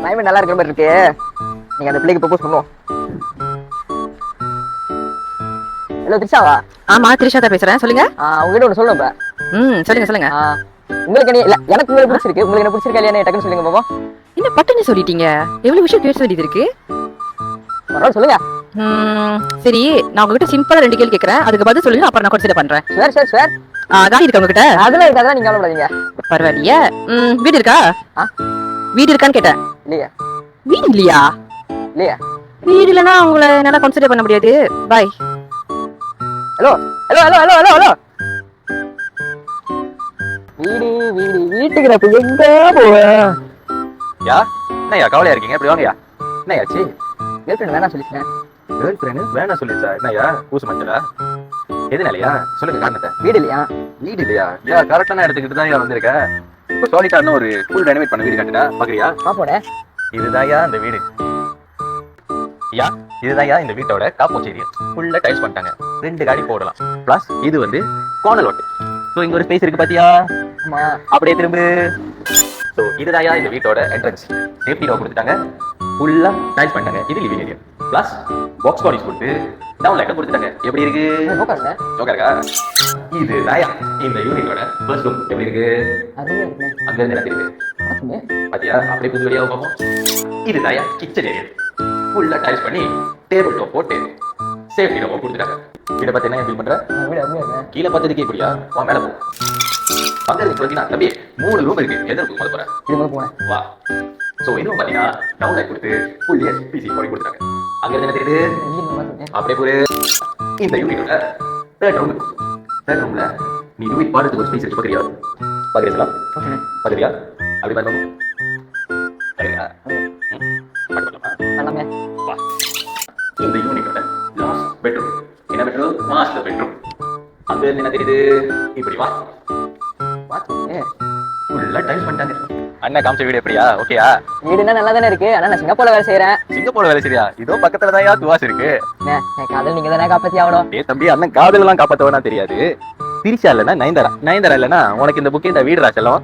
Climate நல்லா இருக்கிற மாதிரி இருக்கு. நீங்க அந்த பிள்ளைக்கு ப்ரப்போஸ் பண்ணுவோம். ஹலோ திரிஷாவா? ஆமா, திரிஷா தான் பேசுறேன். சொல்லுங்க. உங்ககிட்ட ஒன்று சொல்லணும். இப்போ சொல்லுங்க சொல்லுங்க. உங்களுக்கு என்ன இல்ல, எனக்கு உங்களுக்கு பிடிச்சிருக்கு. உங்களுக்கு என்ன பிடிச்சிருக்கா இல்லையா டக்குன்னு சொல்லுங்க பாப்போம். என்ன பட்டுன்னு சொல்லிட்டீங்க? எவ்வளவு விஷயம் பேச வேண்டியது இருக்கு. பரவாயில்ல சொல்லுங்க. சரி, நான் உங்ககிட்ட சிம்பிளா 2 கேள்வி கேட்கறேன். அதுக்கு பதில் சொல்லுங்க, அப்புறம் நான் கன்சிடர் பண்றேன். சார் காலி இருக்கா உங்ககிட்ட? அதெல்லாம் இருக்காதா, நீங்க கவலைப்படாதீங்க. பரவாயில்லையே. வீடு இருக்கா? வீடு இருக்கான்னு கேட்டேன். இல்லையா? வீடு இல்லையா? இல்லையா? வீடு இல்லைன்னா உங்களை என்னால கன்சிடர் பண்ண முடியாது. Bye. Hello hello hello hello hello hello. வீடு வீடு வீட்டுக்கு நான் எங்க போவேன்? யா என்னய்யா கவலையா இருக்கீங்க? இப்படி வாங்கயா. என்னையாச்சு? கேர்ள் ஃப்ரெண்ட் வேணா சொல்லிட்டேன். கேர்ள் ஃப்ரெண்ட் வேணா சொல்லிச்சா? என்னய்யா பூசு மஞ்சளா? எதுனாலயா? சொல்லுங்க காரணத்தை. வீடு இல்லையா? வீடு இல்லையா? யா கரெக்டான இடத்துக்கிட்டு தான் வந்திருக்க. இப்போ சொல்லிட்டாருன்னு ஒரு ஃபுல் ரெனோவேட் பண்ண வீடு கட்டுடா. பாக்குறியா? பாப்போட. இதுதான்யா இந்த வீடு. யா இதுதான்யா இந்த வீட்டோட காப்போச் ஏரியா. ஃபுல்லா டைல்ஸ் பண்ணிட்டாங்க. 2 காடி போடலாம். பிளஸ் இது வந்து கோனல் ஓட்டு. ஸோ இங்க ஒரு ஸ்பேஸ் இருக்கு பாத்தியா? ஆமா. அப்படியே திரும்ப. ஸோ இதுதான்யா இந்த வீட்டோட என்ட்ரன்ஸ். சேஃப்டி டோர் கொடுத்துட்டாங்க. ஃபுல்லா டைல்ஸ் பண்ணிட்டாங்க. இது living area. Plus box bodies கொடுத்து டவுன் லைட்டை கொடுத்துட்டாங்க. எப்படி இருக்கு? ஜோக்கா இருக்கா? இது தாயா இந்த யூனிட்டோட ஃபர்ஸ்ட் ரூம். எப்படி இருக்கு? அங்க இருந்து எனக்கு இருக்கு பாத்தியா? அப்படியே புது வழியாக பார்ப்போம். இது தாயா கிச்சன் ஏரியா. ஃபுல்லா டைல்ஸ் பண்ணி டேபிள் டாப் போட்டு சேஃப்டி டோர் கொடுத்துட்டாங்க. வீட பார்த்து என்ன ஃபீல் பண்ற? கீழே பார்த்ததுக்கே இப்படியா? வா மேல போ. அங்க இருக்கு பார்த்தீங்கன்னா தம்பி 3 ரூம் இருக்கு. எந்த ரூம் முதல்ல போறேன்? இது முதல்ல போனேன். வா. சோ இதுவும் பாத்தீங்கன்னா டவுன் லைட் கொடுத்து ஃபுல் எஸ்பிசி போடி கொடுத்துட்டாங்க. அங்க இருந்து என்ன தெரியுது? அப்படியே போரு. இந்த யூனிட்டோட தேர்ட் ரூம்ல நீ யூனிட் பாடுறதுக்கு ஒரு ஸ்பேஸ் இருக்கு. பாக்குறியா? பாக்குறீங்களா? பாக்குறியா? அப்படி பாருங்க. பாக்குறியா? எல்லாமே. வா. இந்த யூனிட்டோட லாஸ்ட் பெட்ரூம். என்ன பெட்ரூம்? Master bedroom. அங்க இருந்து என்ன தெரியுது? இப்படி வா. ஃபுல்லா டைல்ஸ் பண்ணிட்டாங்க. அண்ணா காமிச்ச வீடு எப்படியா? ஓகேயா? வீடுனா நல்லா தானே இருக்கு. ஆனா நான் சிங்கப்பூர்ல வேலை செய்யறேன். சிங்கப்பூர்ல வேலை செய்யா? இதோ பக்கத்துல தான் துவாஸ் இருக்கு. என் காதல் நீங்க தானே காப்பாத்தி ஆகணும். தம்பி அண்ணன் காதல் எல்லாம் காப்பாத்தவனா தெரியாது. திரிஷா இல்லன்னா நயன்தாரா இல்லன்னா உனக்கு இந்த புக்கே இந்த வீடு ராசெல்லாம்